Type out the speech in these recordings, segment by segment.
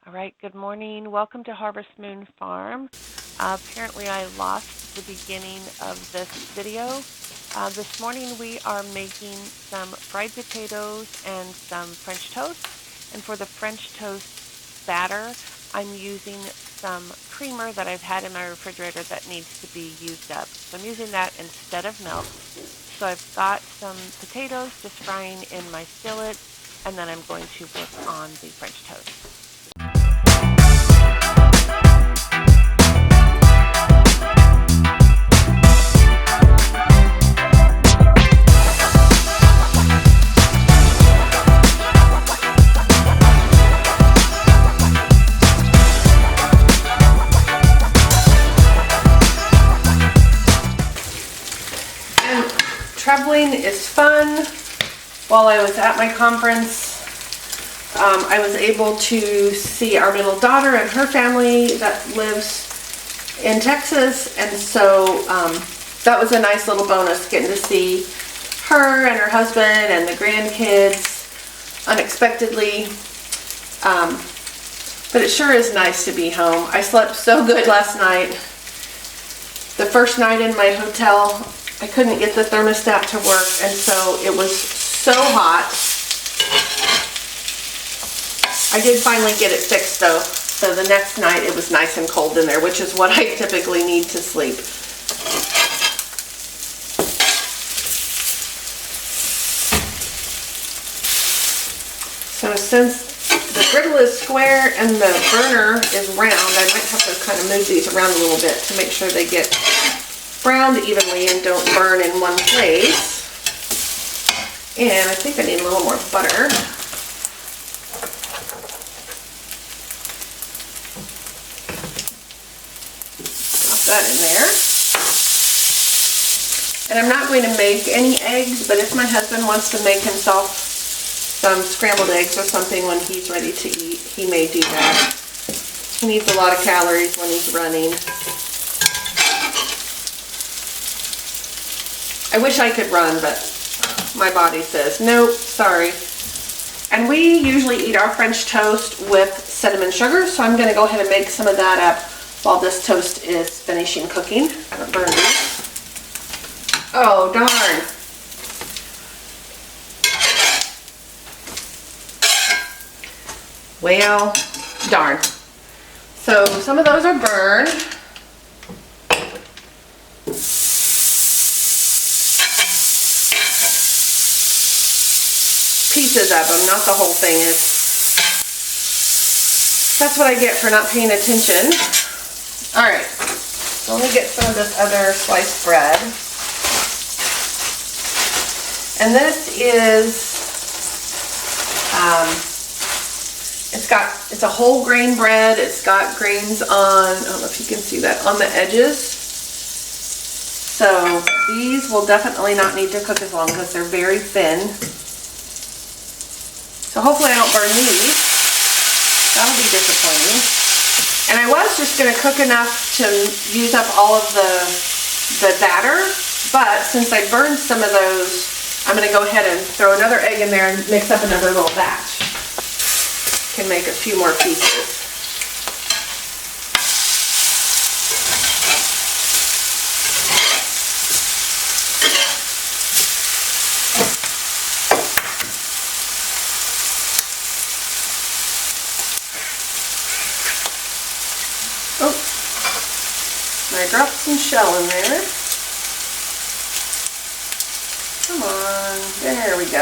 All right, good morning. Welcome to Harvest Moon Farm. Apparently I lost the beginning of this video. This morning we are making some fried potatoes and some French toast. And for the French toast batter, I'm using some creamer that I've had in my refrigerator that needs to be used up. So I'm using that instead of milk. So I've got some potatoes just frying in my skillet, and then I'm going to work on the French toast. Traveling is fun. While I was at my conference, I was able to see our middle daughter and her family that lives in Texas, and so that was a nice little bonus, getting to see her and her husband and the grandkids unexpectedly. But it sure is nice to be home. I slept so good last night. The first night in my hotel, I couldn't get the thermostat to work, and so it was so hot. I did finally get it fixed though, so the next night it was nice and cold in there, which is what I typically need to sleep. So since the griddle is square and the burner is round, I might have to kind of move these around a little bit to make sure they get browned evenly and don't burn in one place. And I think I need a little more butter. Drop that in there. And I'm not going to make any eggs, but if my husband wants to make himself some scrambled eggs or something when he's ready to eat, he may do that. He needs a lot of calories when he's running. I wish I could run, but my body says, nope, sorry. And we usually eat our French toast with cinnamon sugar, so I'm going to go ahead and make some of that up while this toast is finishing cooking. I haven't burned these. Oh, darn. Well, darn. So some of those are burned. Pieces of them, not the whole thing. That's what I get for not paying attention. Alright, so let me get some of this other sliced bread. And this is, it's a whole grain bread. It's got grains on, I don't know if you can see that, on the edges. So these will definitely not need to cook as long because they're very thin. So hopefully I don't burn these. That'll be disappointing. And I was just going to cook enough to use up all of the batter, but since I burned some of those, I'm going to go ahead and throw another egg in there and mix up another little batch. Can make a few more pieces. I dropped some shell in there. Come on, there we go.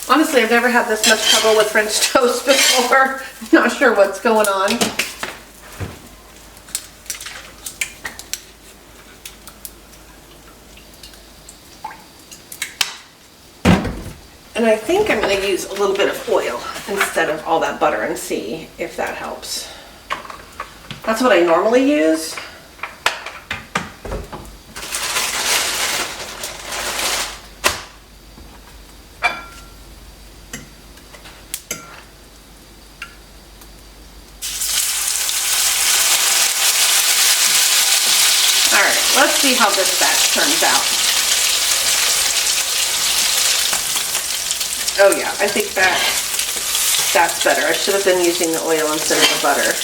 Honestly, I've never had this much trouble with French toast before. I'm not sure what's going on. And I think I'm going to use a little bit of oil instead of all that butter and see if that helps. That's what I normally use. All right, let's see how this batch turns out. Oh yeah, I think that's better. I should have been using the oil instead of the butter.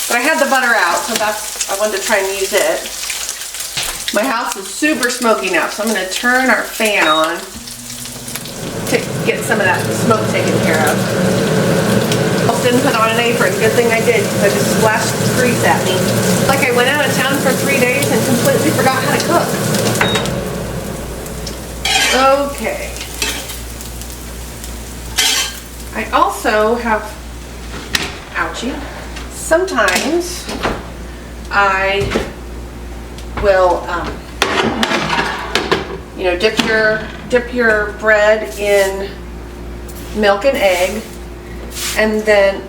But I had the butter out, so I wanted to try and use it. My house is super smoky now, so I'm going to turn our fan on to get some of that smoke taken care of. I didn't put on an apron. Good thing I did, because I just splashed grease at me. Like I went out of town for 3 days and completely forgot how to cook. Okay. I also have, ouchie, sometimes I will, you know, dip your bread in milk and egg, and then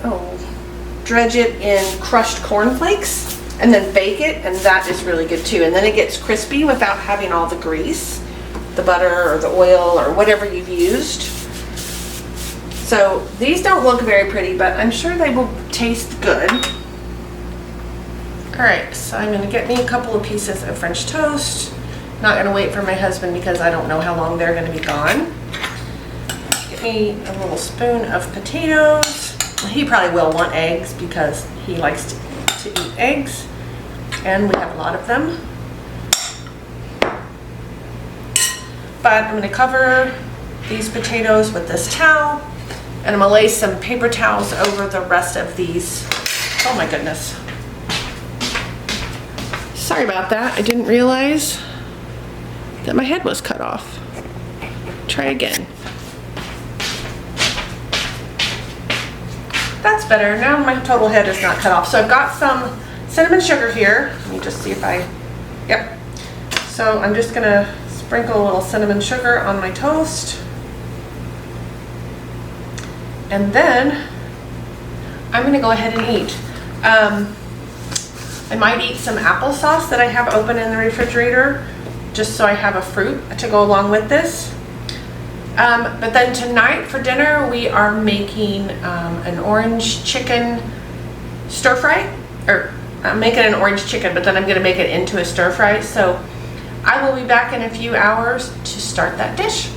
dredge it in crushed cornflakes, and then bake it, and that is really good too. And then it gets crispy without having all the grease, the butter or the oil or whatever you've used. So these don't look very pretty, but I'm sure they will taste good. All right, so I'm gonna get me a couple of pieces of French toast. Not gonna wait for my husband because I don't know how long they're gonna be gone. Get me a little spoon of potatoes. He probably will want eggs because he likes to eat eggs, and we have a lot of them. But I'm gonna cover these potatoes with this towel, and I'm gonna lay some paper towels over the rest of these. Oh my goodness. Sorry about that. I didn't realize that my head was cut off. Try again. That's better. Now my total head is not cut off. So I've got some cinnamon sugar here. Let me just see if yep. So I'm just gonna sprinkle a little cinnamon sugar on my toast. And then I'm gonna go ahead and eat. I might eat some applesauce that I have open in the refrigerator, just so I have a fruit to go along with this. But then tonight for dinner, we are making an orange chicken stir fry. Or I'm making an orange chicken, but then I'm gonna make it into a stir fry. So I will be back in a few hours to start that dish.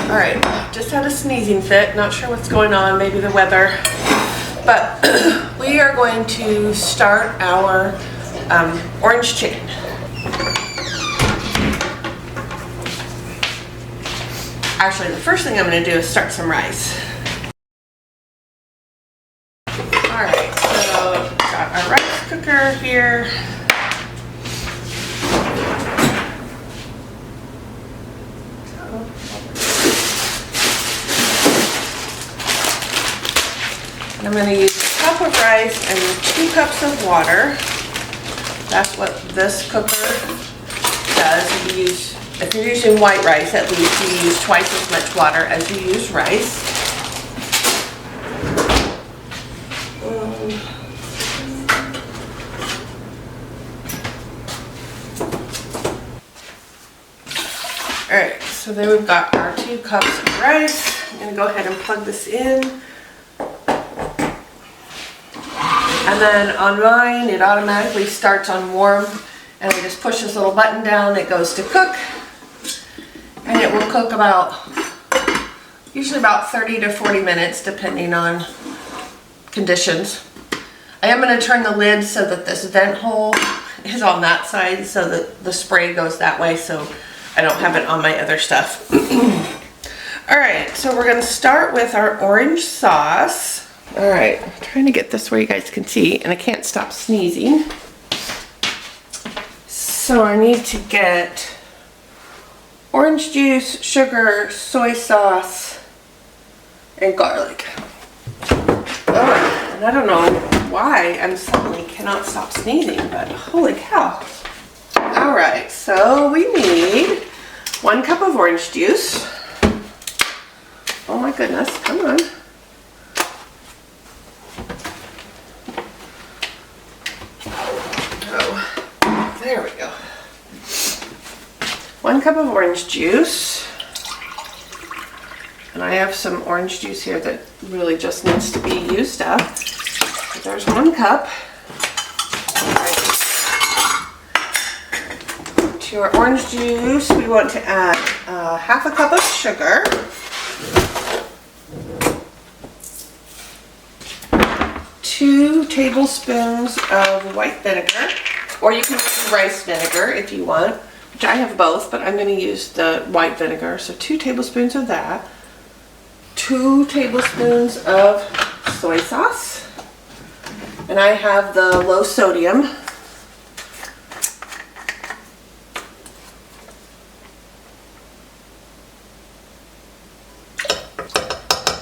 All right, just had a sneezing fit. Not sure what's going on, maybe the weather. But we are going to start our orange chicken. Actually, the first thing I'm going to do is start some rice. Alright, so got our rice cooker here. I'm going to use a cup of rice and 2 cups of water. That's what this cooker does. If you're using white rice, at least you use twice as much water as you use rice. Alright, so then we've got our 2 cups of rice. I'm going to go ahead and plug this in. And then on mine, it automatically starts on warm, and I just push this little button down, it goes to cook, and it will cook usually about 30 to 40 minutes, depending on conditions. I am going to turn the lid so that this vent hole is on that side, so that the spray goes that way, so I don't have it on my other stuff. Alright, so we're going to start with our orange sauce. Alright, I'm trying to get this where you guys can see, and I can't stop sneezing. So I need to get orange juice, sugar, soy sauce, and garlic. Oh, and I don't know why I suddenly cannot stop sneezing, but holy cow. Alright, so we need 1 cup of orange juice. Oh my goodness, come on. There we go. 1 cup of orange juice. And I have some orange juice here that really just needs to be used up. But there's 1 cup. Right. To our orange juice, we want to add half a cup of sugar. 2 tablespoons of white vinegar, or you can use rice vinegar if you want, which I have both, but I'm going to use the white vinegar. So 2 tablespoons of that. 2 tablespoons of soy sauce, and I have the low sodium.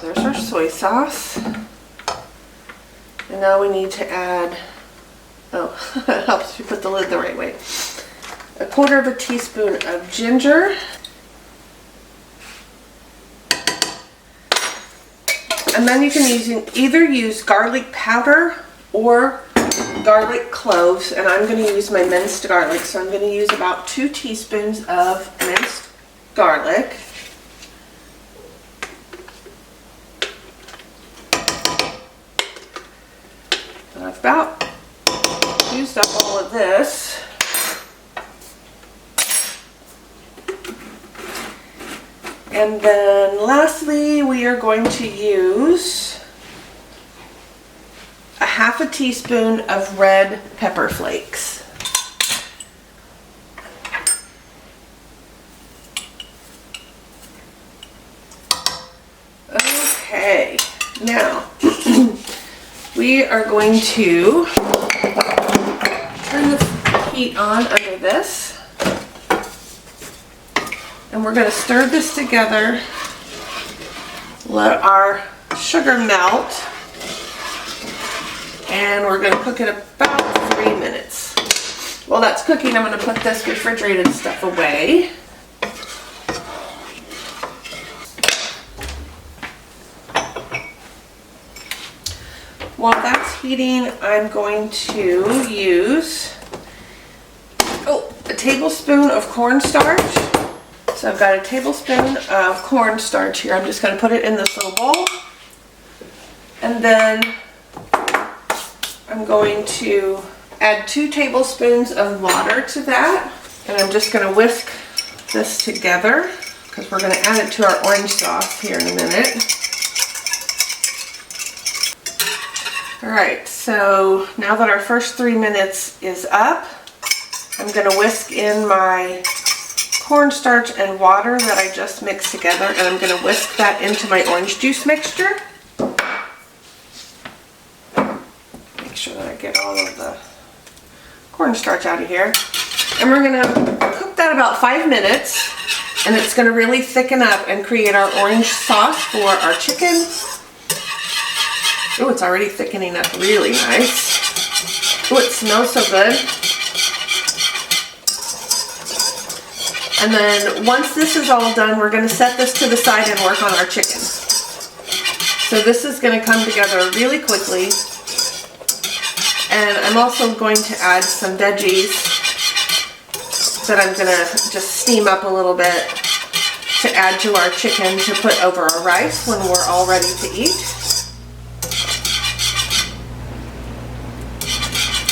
There's our soy sauce. And now we need to add, it helps if you put the lid the right way, 1/4 teaspoon of ginger. And then you can either use garlic powder or garlic cloves, and I'm going to use my minced garlic, so I'm going to use about 2 teaspoons of minced garlic. And I've about used up all of this. And then lastly, we are going to use 1/2 teaspoon of red pepper flakes. Okay, now we are going to turn the heat on under this. And we're going to stir this together, let our sugar melt, and we're going to cook it about 3 minutes. While that's cooking, I'm going to put this refrigerated stuff away. While that's heating, I'm going to use a tablespoon of cornstarch. So I've got a tablespoon of cornstarch here. I'm just going to put it in this little bowl. And then I'm going to add 2 tablespoons of water to that. And I'm just going to whisk this together because we're going to add it to our orange sauce here in a minute. Alright, so now that our first 3 minutes is up, I'm going to whisk in my cornstarch and water that I just mixed together, and I'm going to whisk that into my orange juice mixture. Make sure that I get all of the cornstarch out of here. And we're going to cook that about 5 minutes, and it's going to really thicken up and create our orange sauce for our chicken. Oh, it's already thickening up really nice. Oh, it smells so good. And then once this is all done, we're going to set this to the side and work on our chicken. So this is going to come together really quickly. And I'm also going to add some veggies that I'm going to just steam up a little bit to add to our chicken to put over our rice when we're all ready to eat.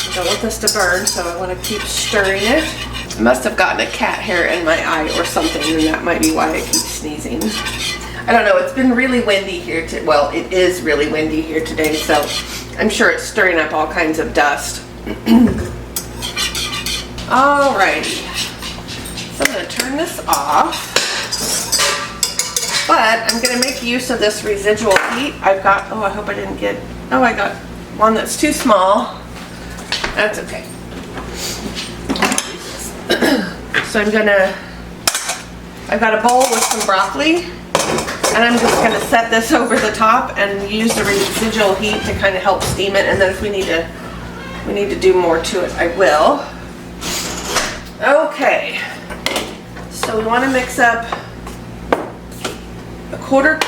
I don't want this to burn, so I want to keep stirring it. I must have gotten a cat hair in my eye or something, and that might be why I keep sneezing. I don't know, it's been really windy here well, it is really windy here today, so I'm sure it's stirring up all kinds of dust. Alrighty, so I'm going to turn this off, but I'm going to make use of this residual heat. I've got, I hope I didn't get, I got one that's too small. That's okay. So I've got a bowl with some broccoli, and I'm just going to set this over the top and use the residual heat to kind of help steam it, and then if we need to do more to it, I will. Okay, so we want to mix up a third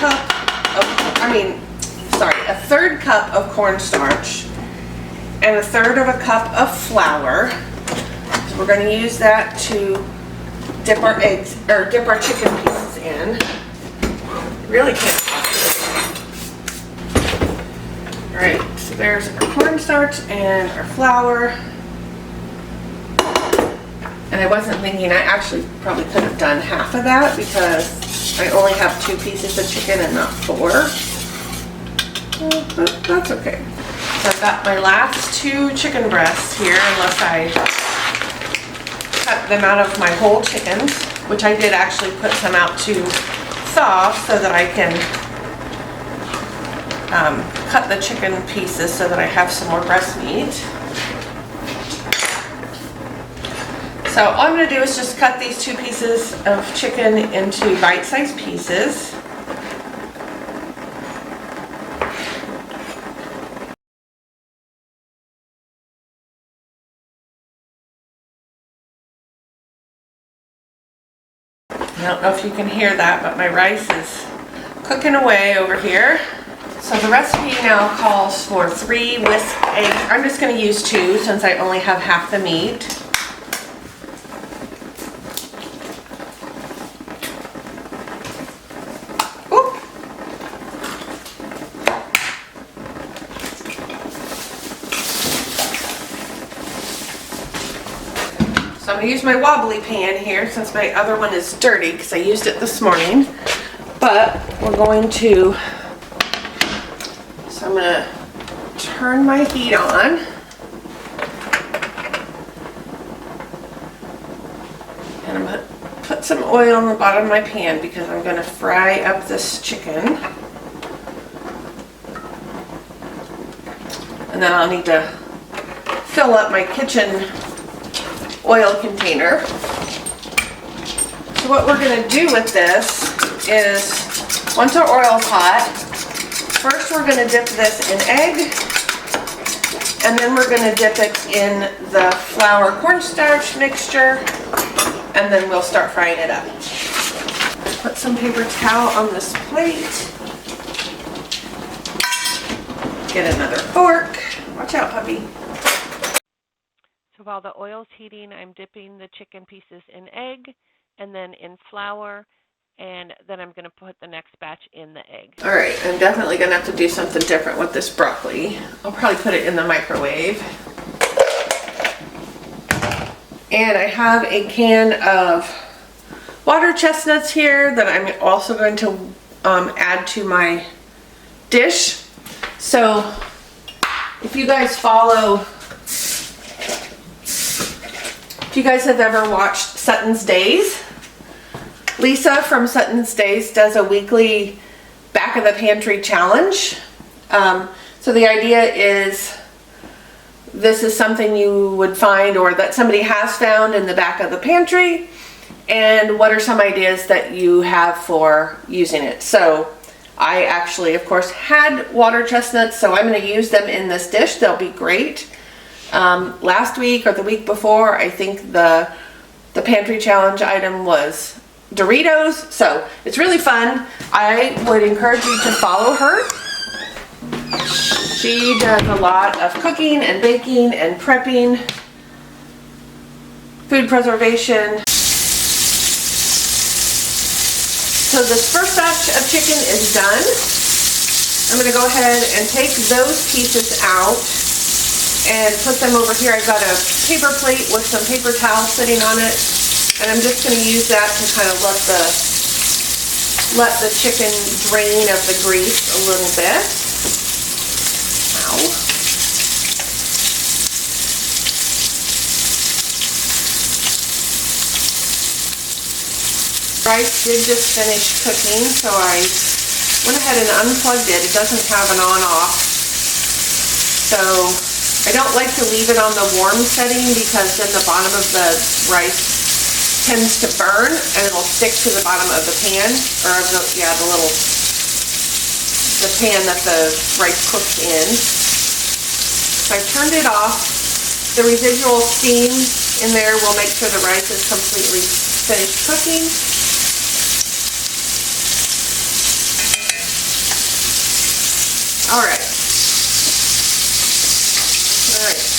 cup of cornstarch and 1/3 of a cup of flour. So we're going to use that to dip our eggs, or dip our chicken pieces in. Really can't talk this. Alright, so there's our cornstarch and our flour. And I wasn't thinking, I actually probably could have done half of that because I only have 2 pieces of chicken and not 4. But that's okay. So I've got my last 2 chicken breasts here, unless I cut them out of my whole chickens, which I did actually put some out to thaw so that I can cut the chicken pieces so that I have some more breast meat. So all I'm going to do is just cut these 2 pieces of chicken into bite-sized pieces. I don't know if you can hear that, but my rice is cooking away over here. So the recipe now calls for 3 whisk eggs. I'm just going to use 2 since I only have half the meat. Oop. So I'm going to use my wobbly pan here since my other one is dirty because I used it this morning. But we're going to, so I'm going to turn my heat on. And I'm going to put some oil on the bottom of my pan because I'm going to fry up this chicken. And then I'll need to fill up my kitchen oil container. So what we're going to do with this is, once our oil's hot, first we're going to dip this in egg, and then we're going to dip it in the flour cornstarch mixture, and then we'll start frying it up. Put some paper towel on this plate. Get another fork. Watch out, puppy. So while the oil's heating, I'm dipping the chicken pieces in egg and then in flour, and then I'm going to put the next batch in the egg. All right, I'm definitely going to have to do something different with this broccoli. I'll probably put it in the microwave. And I have a can of water chestnuts here that I'm also going to add to my dish. So if you guys follow, if you guys have ever watched Sutton's Days, Lisa from Sutton's Days does a weekly back of the pantry challenge. So the idea is, this is something you would find or that somebody has found in the back of the pantry, and what are some ideas that you have for using it. So I actually, of course, had water chestnuts, so I'm going to use them in this dish. They'll be great. Last week or the week before, I think the pantry challenge item was Doritos, so it's really fun. I would encourage you to follow her. She does a lot of cooking and baking and prepping, food preservation. So this first batch of chicken is done. I'm going to go ahead and take those pieces out and put them over here. I've got a paper plate with some paper towel sitting on it, and I'm just going to use that to kind of let the chicken drain of the grease a little bit. Ow. Rice did just finish cooking, so I went ahead and unplugged it. It doesn't have an on-off, so I don't like to leave it on the warm setting because then the bottom of the rice tends to burn and it'll stick to the bottom of the pan, or of the pan that the rice cooks in. So I turned it off. The residual steam in there will make sure the rice is completely finished cooking. Alright,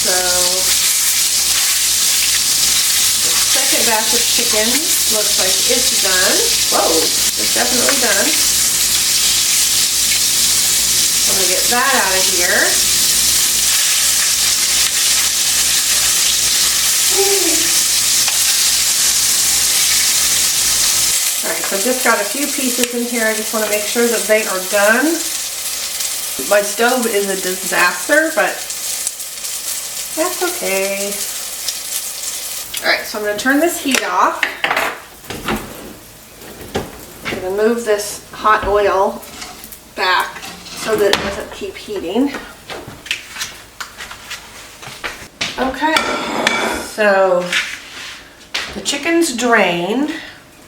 so the second batch of chicken looks like it's done. Whoa, it's definitely done. I'm going to get that out of here. just got a few pieces in here. I just want to make sure that they are done. My stove is a disaster, but that's okay. Alright, so I'm going to turn this heat off. I'm going to move this hot oil back so that it doesn't keep heating. Okay, so the chicken's drained.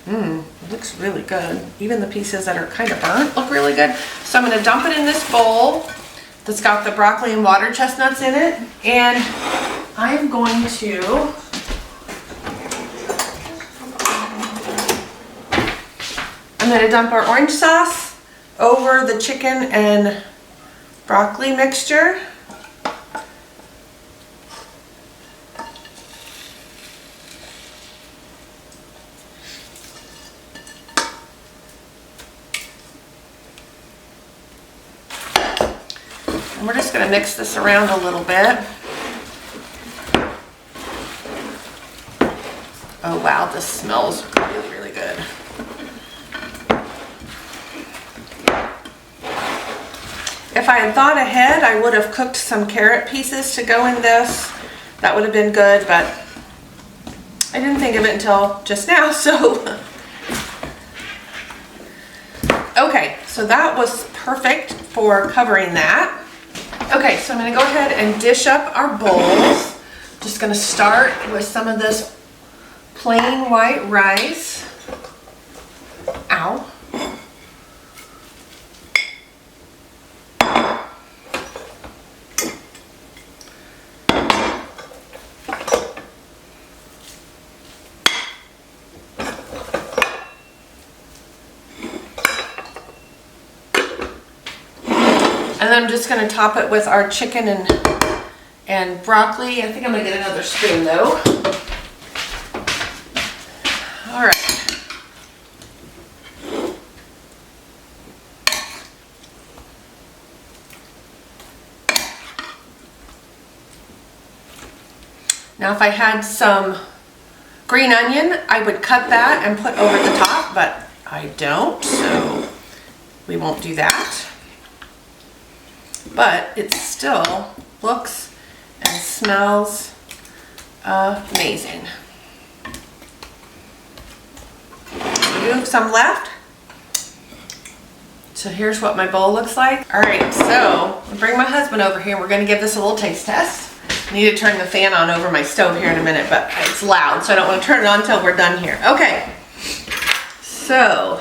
It looks really good. Even the pieces that are kind of burnt look really good. So I'm going to dump it in this bowl that's got the broccoli and water chestnuts in it. And I'm going to dump our orange sauce over the chicken and broccoli mixture. And we're just going to mix this around a little bit. Oh wow, this smells really, really good. If I had thought ahead, I would have cooked some carrot pieces to go in this. That would have been good, but I didn't think of it until just now, so. Okay, so that was perfect for covering that. Okay, so I'm going to go ahead and dish up our bowls. Just going to start with some of this plain white rice. Ow. And then I'm just going to top it with our chicken and broccoli. I think I'm going to get another spoon though. All right. Now if I had some green onion, I would cut that and put over the top, but I don't, so we won't do that. But it still looks and smells amazing. We have some left. So here's what my bowl looks like. All right, so I'll bring my husband over here. We're gonna give this a little taste test. I need to turn the fan on over my stove here in a minute, but it's loud, so I don't want to turn it on until we're done here. Okay, so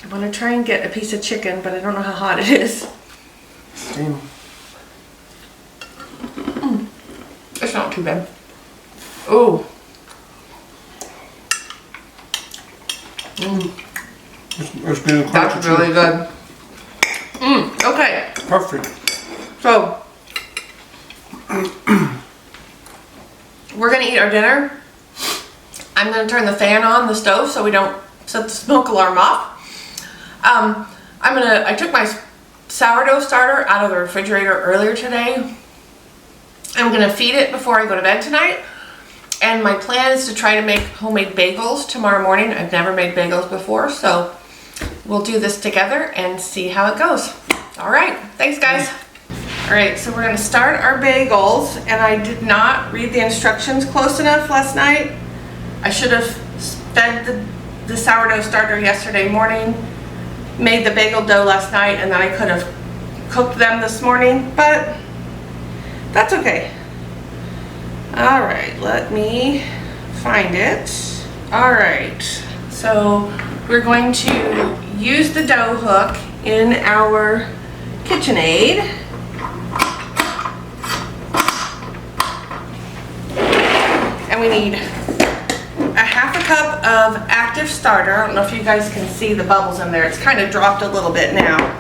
I want to try and get a piece of chicken, but I don't know how hot it is. Steam. It's not too bad. Oh. It's been That's really good. Okay. Perfect. So we're gonna eat our dinner. I'm gonna turn the fan on the stove so we don't set the smoke alarm off. I took my sourdough starter out of the refrigerator earlier today. I'm gonna feed it before I go to bed tonight. And my plan is to try to make homemade bagels tomorrow morning. I've never made bagels before, so we'll do this together and see how it goes. All right, thanks guys. All right, so we're gonna start our bagels, and I did not read the instructions close enough last night. I should have fed the sourdough starter yesterday morning, made the bagel dough last night, and then I could have cooked them this morning, but that's okay. All right, let me find it. All right, so we're going to use the dough hook in our KitchenAid. And we need a half a cup of active starter. I don't know if you guys can see the bubbles in there. It's kind of dropped a little bit now.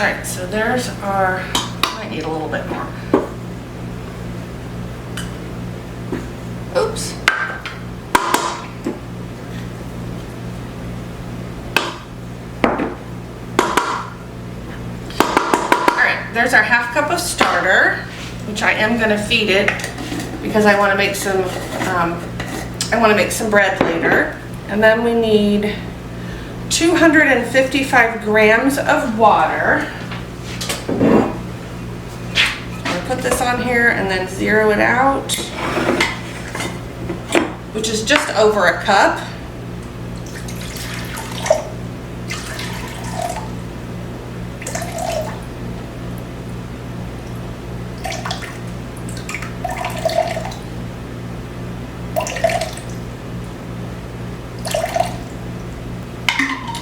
All right, so there's our, might need a little bit more. Oops. there's our half cup of starter, which I am gonna feed it because I wanna make some, bread later. And then we need 255 grams of water. I'll put this on here and then zero it out, which is just over a cup.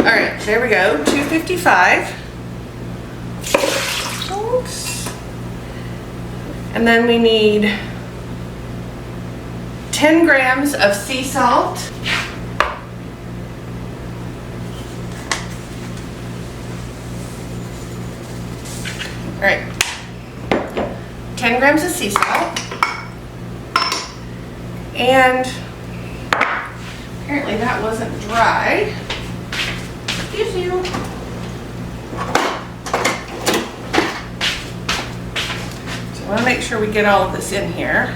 All right, there we go, 255. Oops. And then we need 10 grams of sea salt. All right, 10 grams of sea salt. And apparently that wasn't dry. Excuse you. So I want to make sure we get all of this in here.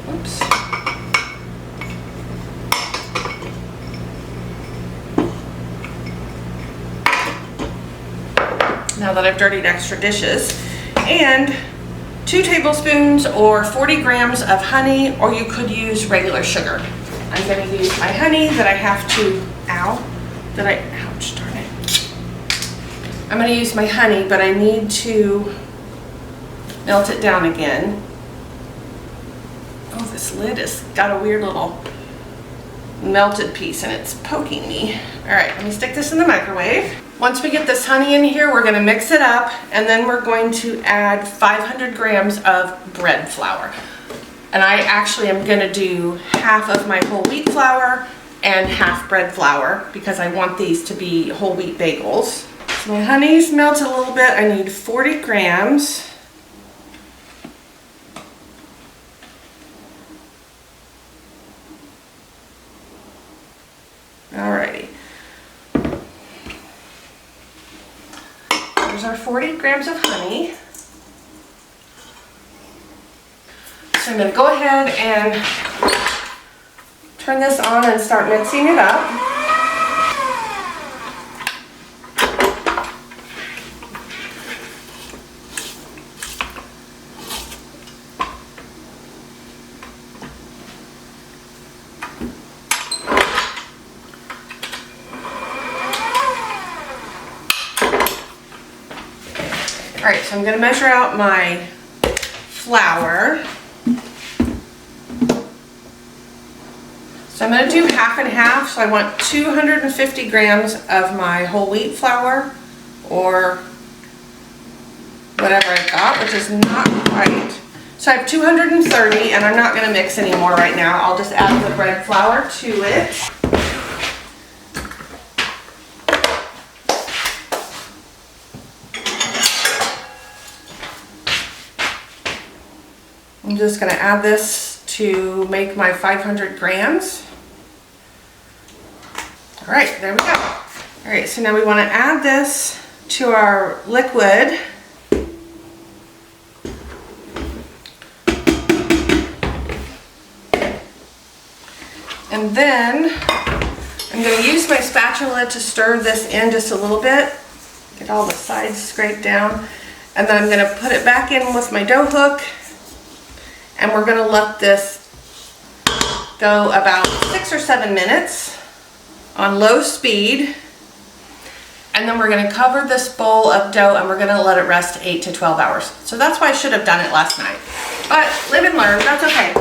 Oops. Now that I've dirtied extra dishes. And 2 tablespoons or 40 grams of honey, or you could use regular sugar. I'm going to use my honey that I have to, ouch, darn it. I'm going to use my honey, but I need to melt it down again. Oh, this lid has got a weird little melted piece and it's poking me. All right, let me stick this in the microwave. Once we get this honey in here, we're going to mix it up, and then we're going to add 500 grams of bread flour. And I actually am going to do half of my whole wheat flour and half bread flour because I want these to be whole wheat bagels. So my honey's melted a little bit. I need 40 grams. Alrighty. There's our 40 grams of honey. So I'm going to go ahead and turn this on and start mixing it up. All right, so I'm going to measure out my flour. So I'm going to do half and half. So I want 250 grams of my whole wheat flour, or whatever I've got, which is not quite. So I have 230, and I'm not going to mix anymore right now. I'll just add the bread flour to it. I'm just going to add this to make my 500 grams. All right, there we go. All right, so now we want to add this to our liquid. And then I'm going to use my spatula to stir this in just a little bit. Get all the sides scraped down. And then I'm going to put it back in with my dough hook. And we're going to let this go about 6 or 7 minutes on low speed. And then we're going to cover this bowl of dough and we're going to let it rest 8 to 12 hours. So that's why I should have done it last night. But live and learn, that's okay.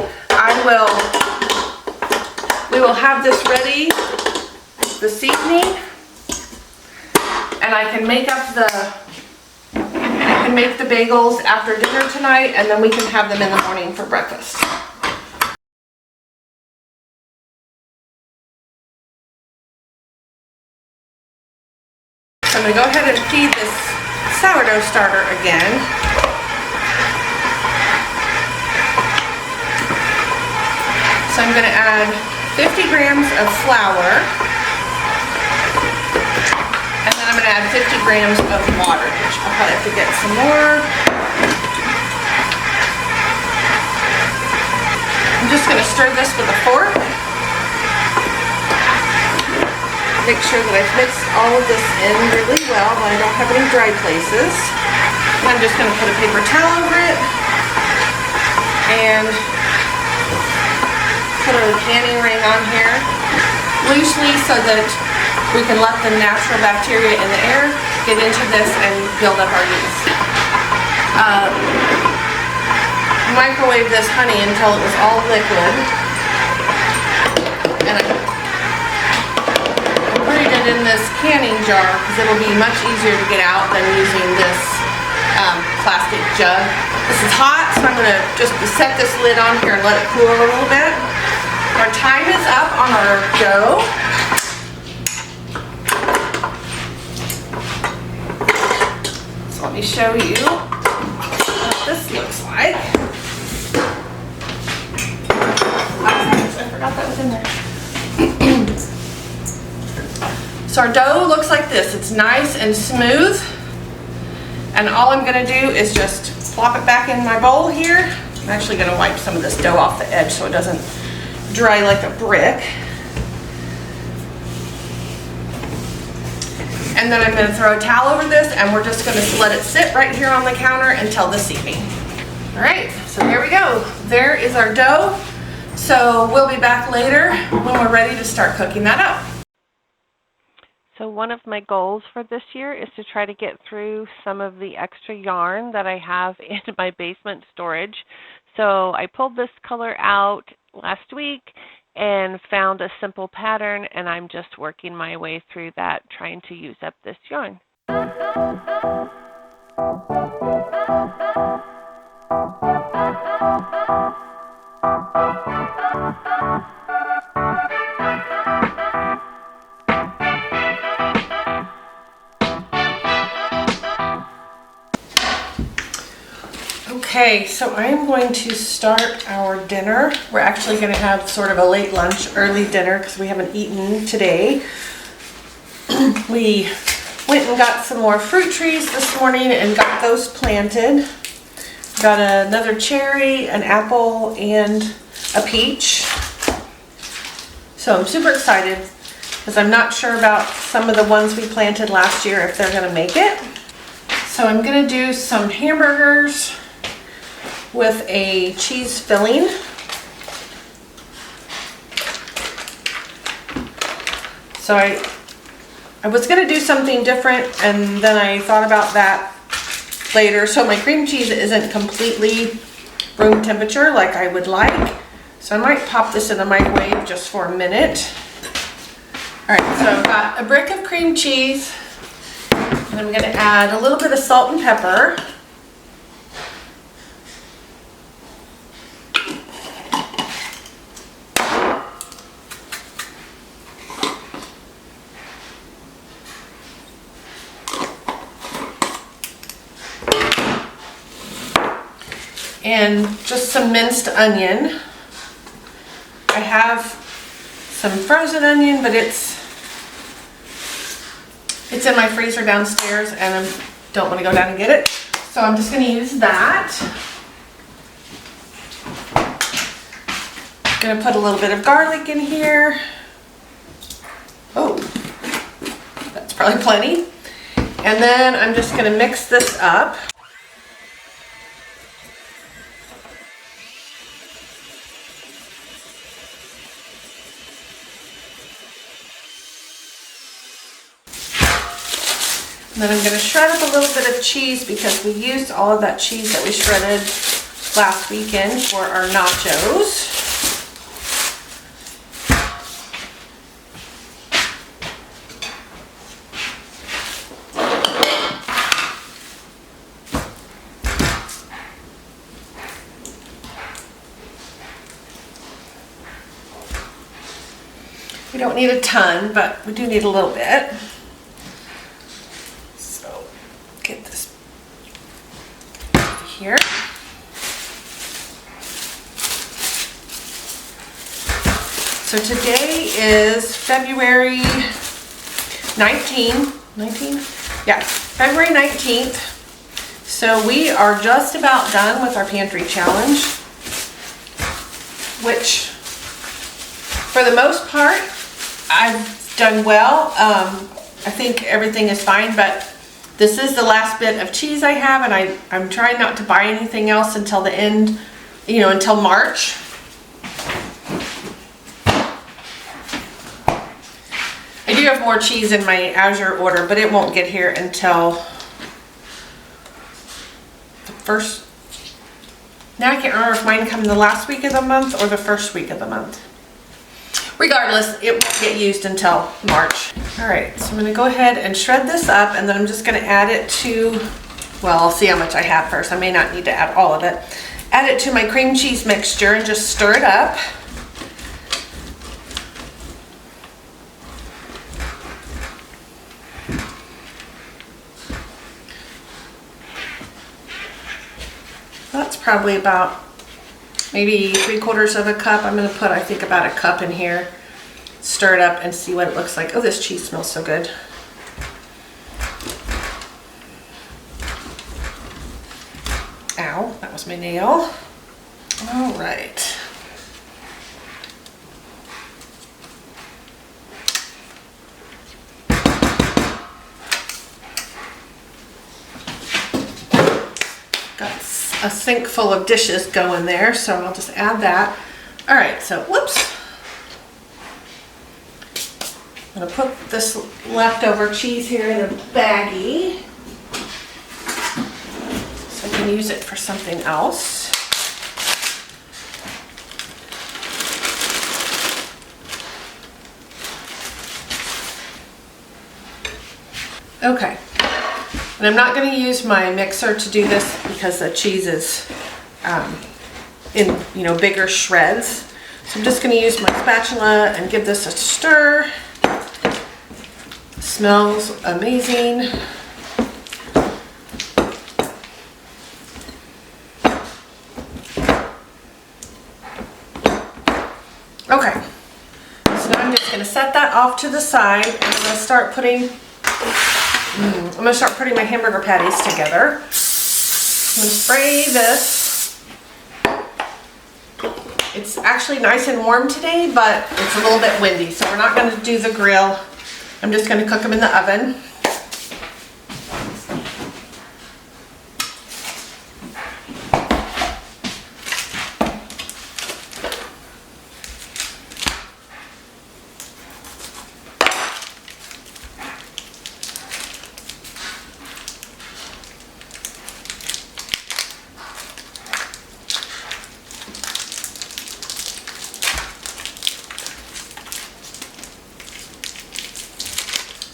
We will have this ready this evening. And I can make the bagels after dinner tonight, and then we can have them in the morning for breakfast. So I'm going to go ahead and feed this sourdough starter again. So I'm going to add 50 grams of flour, and then I'm going going to add 50 grams of water, which I'll probably have to get some more. I'm just going to stir this with a fork. Make sure that I've mixed all of this in really well, but I don't have any dry places. And I'm just going to put a paper towel over it and put a canning ring on here loosely so that we can let the natural bacteria in the air get into this and build up our yeast. Microwave this honey until it was all liquid, and I put it in this canning jar because it'll be much easier to get out than using this plastic jug. This is hot, so I'm going to just set this lid on here and let it cool a little bit. Our time is up on our dough. So let me show you what this looks like. I forgot that was in there. So our dough looks like this. It's nice and smooth. And all I'm going to do is just plop it back in my bowl here. I'm actually going to wipe some of this dough off the edge so it doesn't dry like a brick. And then I'm going to throw a towel over this, and we're just going to let it sit right here on the counter until this evening. All right, so here we go. There is our dough. So we'll be back later when we're ready to start cooking that up. So one of my goals for this year is to try to get through some of the extra yarn that I have in my basement storage. So I pulled this color out last week and found a simple pattern, and I'm just working my way through that, trying to use up this yarn. Okay, so I'm going to start our dinner. We're actually going to have sort of a late lunch, early dinner because we haven't eaten today. We went and got some more fruit trees this morning and got those planted. Got another cherry, an apple, and a peach. So I'm super excited because I'm not sure about some of the ones we planted last year if they're going to make it. So I'm going to do some hamburgers with a cheese filling. So I was going to do something different, and then I thought about that later. So my cream cheese isn't completely room temperature like I would like. So I might pop this in the microwave just for a minute. All right, so I've got a brick of cream cheese, and I'm going to add a little bit of salt and pepper. And just some minced onion. I have some frozen onion, but it's in my freezer downstairs, and I don't want to go down and get it. So I'm just going to use that. I'm going to put a little bit of garlic in here. Oh, that's probably plenty. And then I'm just going to mix this up. And then I'm going to shred up a little bit of cheese because we used all of that cheese that we shredded last weekend for our nachos. We don't need a ton, but we do need a little bit. Get this here. So today is February 19th, 19th? Yeah, February 19th. So we are just about done with our pantry challenge, which for the most part, I've done well. I think everything is fine, but this is the last bit of cheese I have, and I'm trying not to buy anything else until the end, you know, until March. I do have more cheese in my Azure order, but it won't get here until the first. Now I can't remember if mine come the last week of the month or the first week of the month. Regardless, it won't get used until March. All right, so I'm gonna go ahead and shred this up, and then I'm just gonna add it to, well, I'll see how much I have first. I may not need to add all of it. Add it to my cream cheese mixture and just stir it up. That's probably about maybe 3/4 of a cup. I'm gonna put, I think, about a cup in here. Stir it up and see what it looks like. Oh, this cheese smells so good. Ow, that was my nail. All right. Got a sink full of dishes going there, so I'll just add that. All right, so whoops. I'm gonna put this leftover cheese here in a baggie so I can use it for something else. Okay. And I'm not going to use my mixer to do this because the cheese is in, you know, bigger shreds. So I'm just going to use my spatula and give this a stir. Smells amazing. Okay. So now I'm just going to set that off to the side, and I'm going to start putting my hamburger patties together. I'm going to spray this. It's actually nice and warm today, but it's a little bit windy, so we're not going to do the grill. I'm just going to cook them in the oven.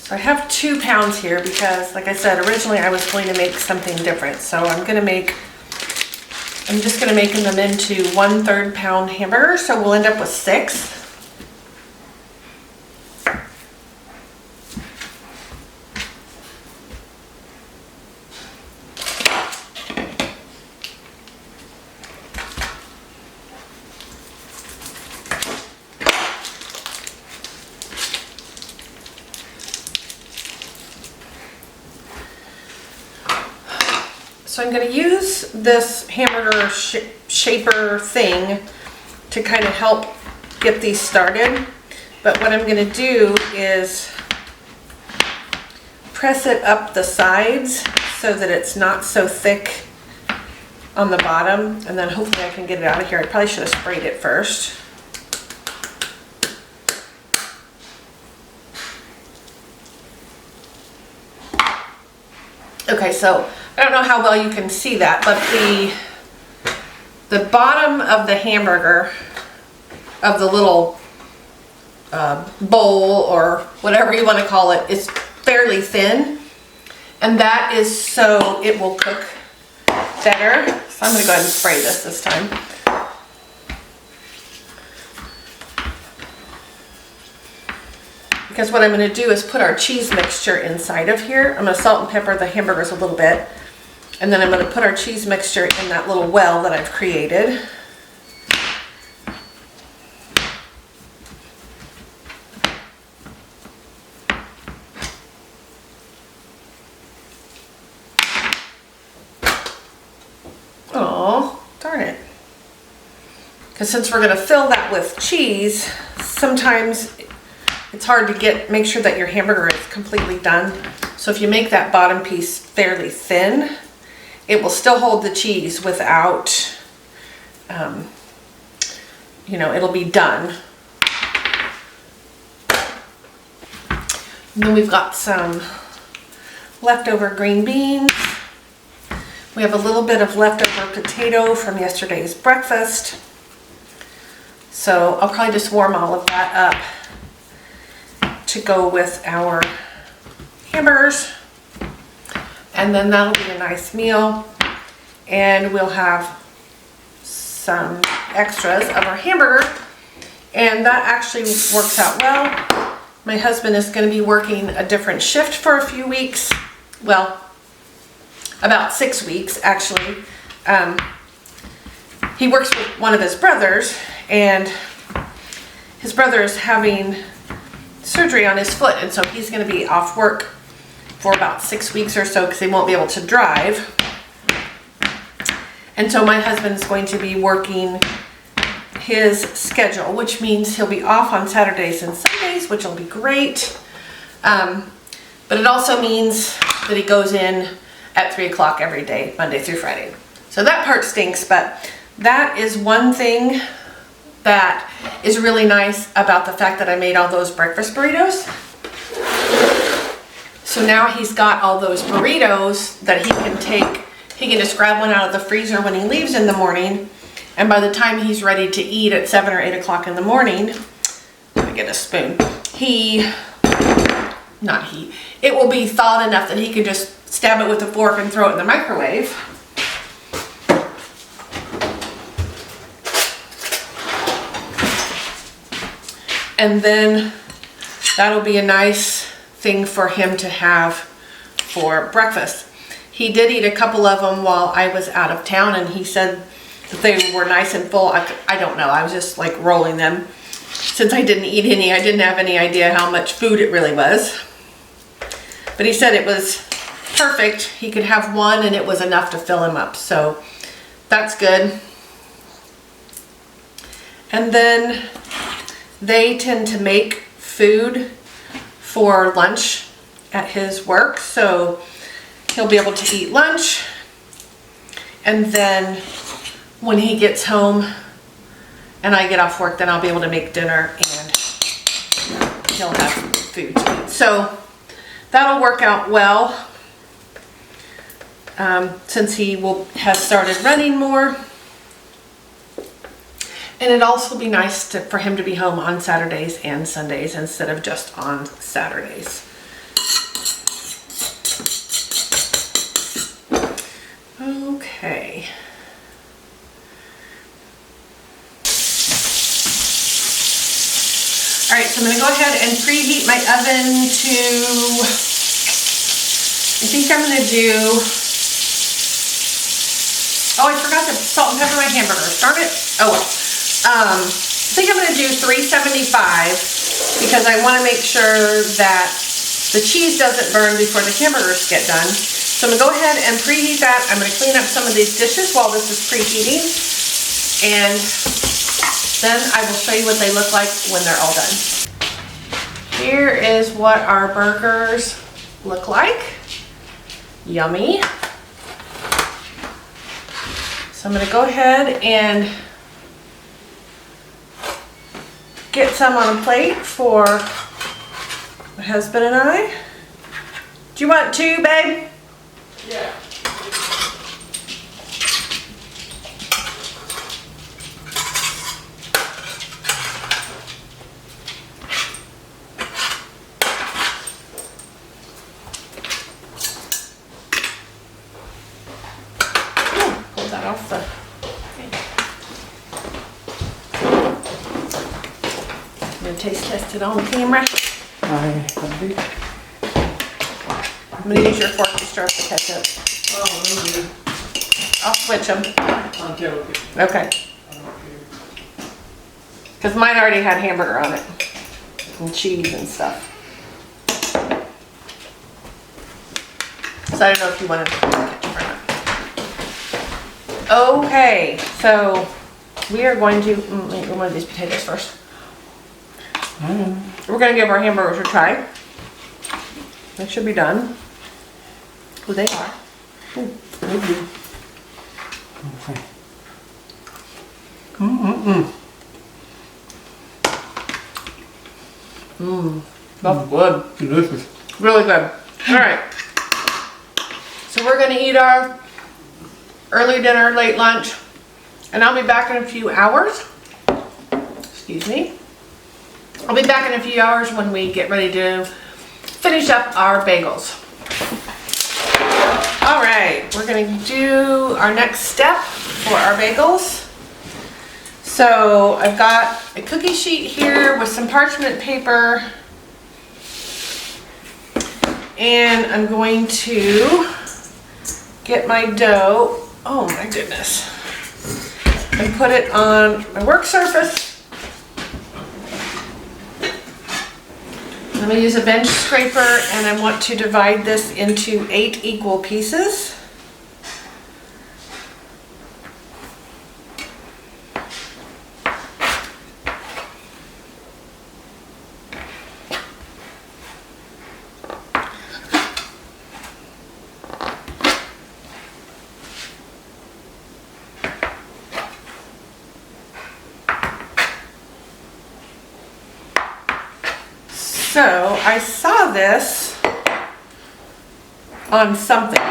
So I have 2 pounds here because, like I said, originally I was going to make something different. So I'm just going to make them into 1/3 pound hamburgers. So we'll end up with 6. So I'm going to use this hamburger shaper thing to kind of help get these started. But what I'm going to do is press it up the sides so that it's not so thick on the bottom, and then hopefully I can get it out of here. I probably should have sprayed it first. Okay, so I don't know how well you can see that, but the bottom of the hamburger, of the little bowl or whatever you want to call it, is fairly thin, and that is so it will cook better. So I'm going to go ahead and spray this time. Because what I'm going to do is put our cheese mixture inside of here. I'm going to salt and pepper the hamburgers a little bit. And then I'm going to put our cheese mixture in that little well that I've created. because since we're going to fill that with cheese, sometimes it's hard to make sure that your hamburger is completely done. So if you make that bottom piece fairly thin, it will still hold the cheese without, it'll be done. And then we've got some leftover green beans. We have a little bit of leftover potato from yesterday's breakfast. So I'll probably just warm all of that up to go with our hamburgers. And then that'll be a nice meal. And we'll have some extras of our hamburger. And that actually works out well. My husband is going to be working a different shift for a few weeks. Well, about 6 weeks actually. He works with one of his brothers, and his brother is having surgery on his foot, and so he's going to be off work for about 6 weeks or so because he won't be able to drive. And so my husband's going to be working his schedule, which means he'll be off on Saturdays and Sundays, which will be great. But it also means that he goes in at 3 o'clock every day, Monday through Friday. So that part stinks, but that is one thing that is really nice about the fact that I made all those breakfast burritos. So now he's got all those burritos that he can take. He can just grab one out of the freezer when he leaves in the morning. And by the time he's ready to eat at 7 or 8 o'clock in the morning, let me get a spoon. It will be thawed enough that he can just stab it with a fork and throw it in the microwave. And then that'll be a nice thing for him to have for breakfast. He did eat a couple of them while I was out of town, and he said that they were nice and full. I don't know, I was just like rolling them. Since I didn't eat any, I didn't have any idea how much food it really was. But he said it was perfect. He could have one and it was enough to fill him up. So that's good. And then they tend to make food for lunch at his work. So he'll be able to eat lunch. And then when he gets home and I get off work, then I'll be able to make dinner and he'll have food to eat. So that'll work out well since he has started running more. And it'd also be nice for him to be home on Saturdays and Sundays instead of just on Saturdays. Okay. All right, so I'm gonna go ahead and preheat my oven to, I think I'm gonna do, oh, I forgot to salt and pepper my hamburgers, darn it. Oh well. I think I'm gonna do 375 because I wanna make sure that the cheese doesn't burn before the hamburgers get done. So I'm gonna go ahead and preheat that. I'm gonna clean up some of these dishes while this is preheating, and then I will show you what they look like when they're all done. Here is what our burgers look like. Yummy. So I'm going to go ahead and get some on a plate for my husband and I. Do you want two, babe? Yeah. Pull that off the... I'm going to taste test it on camera. I'm going to use your fork to stir up the ketchup. Oh, I'll switch them. okay. Okay. Because mine already had hamburger on it. And cheese and stuff. So I don't know if you wanted ketchup or not. Okay, so we are going to eat one of these potatoes first. We're going to give our hamburgers a try. They should be done. Oh, they are. Okay. That's good. Delicious. Really good. All right. So we're going to eat our early dinner, late lunch, and I'll be back in a few hours. Excuse me. I'll be back in a few hours when we get ready to finish up our bagels. All right, we're going to do our next step for our bagels. So I've got a cookie sheet here with some parchment paper, and I'm going to get my dough, oh my goodness, and put it on my work surface. I'm going to use a bench scraper, and I want to divide this into 8 equal pieces. So I saw this on something, so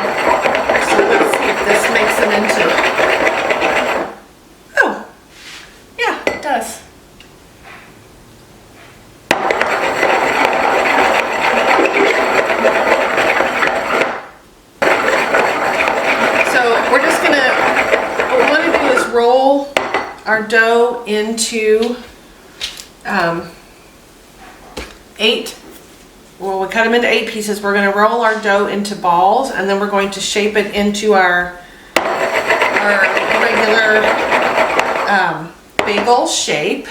let's see if this makes it into, oh, yeah, it does. So we're just gonna, what we want to do is roll our dough into 8, well, we cut them into 8 pieces. We're going to roll our dough into balls, and then we're going to shape it into our regular bagel shape.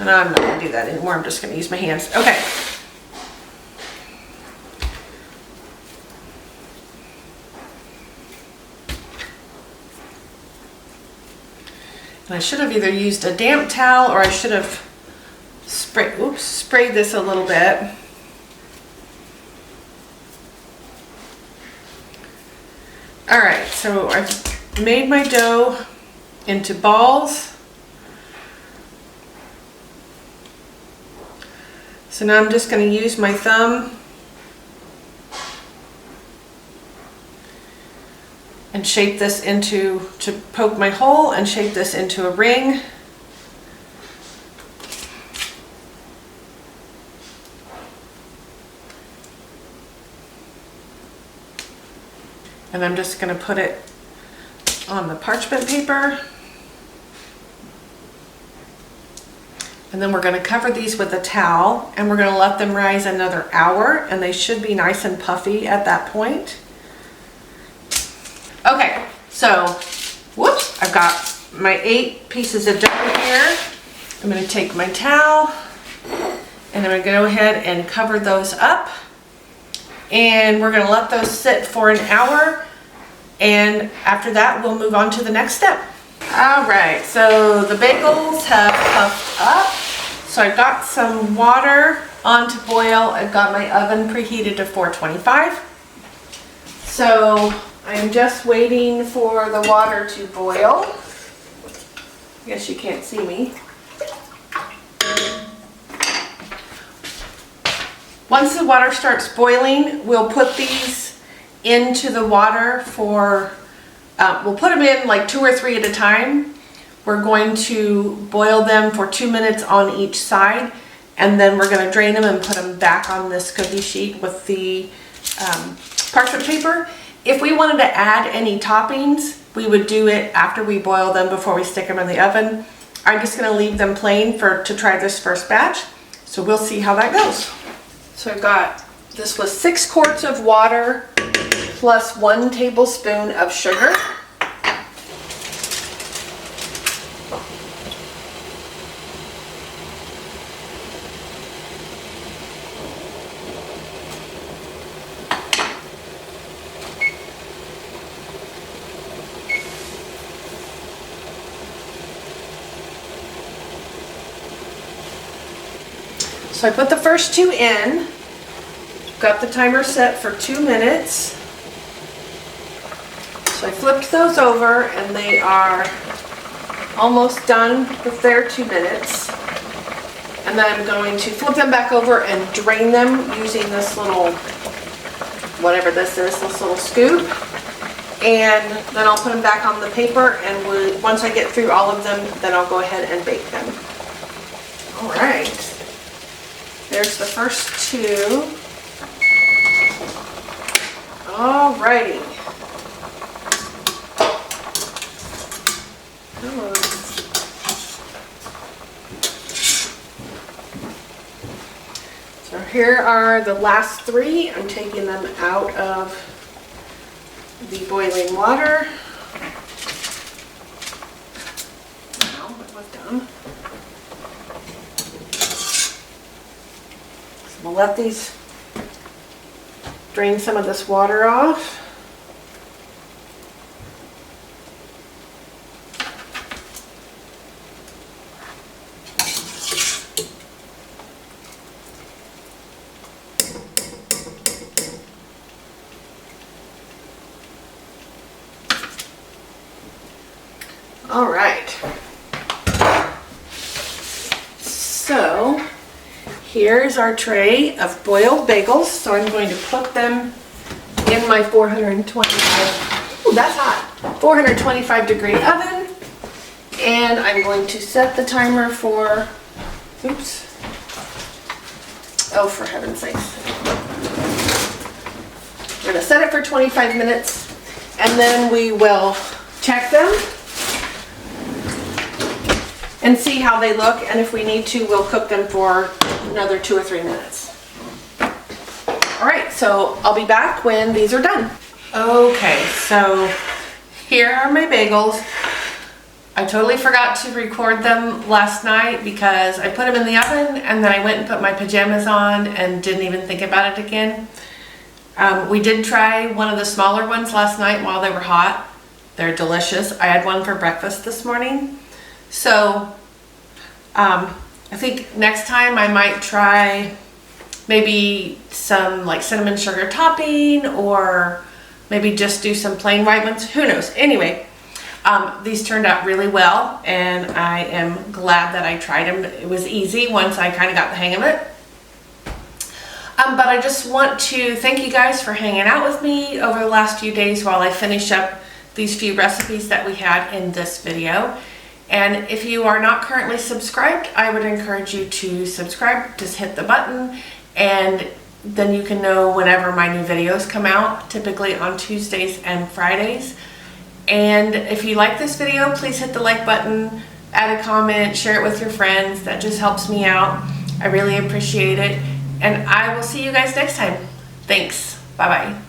And I'm not going to do that anymore. I'm just going to use my hands. Okay. And I should have either used a damp towel, or I should have sprayed this a little bit. All right, so I've made my dough into balls. So now I'm just going to use my thumb and shape this to poke my hole and shape this into a ring. And I'm just going to put it on the parchment paper. And then we're going to cover these with a towel, and we're going to let them rise another hour, and they should be nice and puffy at that point. Okay, so, whoops, I've got my 8 pieces of dough here. I'm going to take my towel, and I'm going to go ahead and cover those up. And we're going to let those sit for an hour, and after that we'll move on to the next step. Alright, so the bagels have puffed up. So I've got some water on to boil. I've got my oven preheated to 425. So I'm just waiting for the water to boil. I guess you can't see me. Once the water starts boiling, we'll put these into the water for, we'll put them in like 2 or 3 at a time. We're going to boil them for 2 minutes on each side, and then we're going to drain them and put them back on this cookie sheet with the parchment paper. If we wanted to add any toppings, we would do it after we boil them before we stick them in the oven. I'm just going to leave them plain to try this first batch, so we'll see how that goes. So I've got, this was 6 quarts of water plus 1 tablespoon of sugar. So I put the first 2 in. Got the timer set for 2 minutes. So I flipped those over and they are almost done with their 2 minutes. And then I'm going to flip them back over and drain them using this little, whatever this is, this little scoop. And then I'll put them back on the paper, and once I get through all of them, then I'll go ahead and bake them. All right. There's the first 2. Alrighty. Come on. So here are the last 3. I'm taking them out of the boiling water. Wow, that was dumb. So we'll let these drain some of this water off. All right. So here's our tray of boiled bagels. So I'm going to put them in my 425, ooh, that's hot, 425 degree oven. And I'm going to set the timer for, oops, oh, for heaven's sakes. We're gonna set it for 25 minutes and then we will check them and see how they look, and if we need to, we'll cook them for another 2 or 3 minutes. All right, so I'll be back when these are done. Okay, so here are my bagels. I totally forgot to record them last night because I put them in the oven and then I went and put my pajamas on and didn't even think about it again. We did try one of the smaller ones last night while they were hot. They're delicious. I had one for breakfast this morning. So I think next time I might try maybe some like cinnamon sugar topping, or maybe just do some plain white ones. Who knows? Anyway, these turned out really well and I am glad that I tried them. It was easy once I kind of got the hang of it. But I just want to thank you guys for hanging out with me over the last few days while I finish up these few recipes that we had in this video. And if you are not currently subscribed, I would encourage you to subscribe. Just hit the button and then you can know whenever my new videos come out, typically on Tuesdays and Fridays. And if you like this video, please hit the like button, add a comment, share it with your friends. That just helps me out. I really appreciate it. And I will see you guys next time. Thanks. Bye-bye.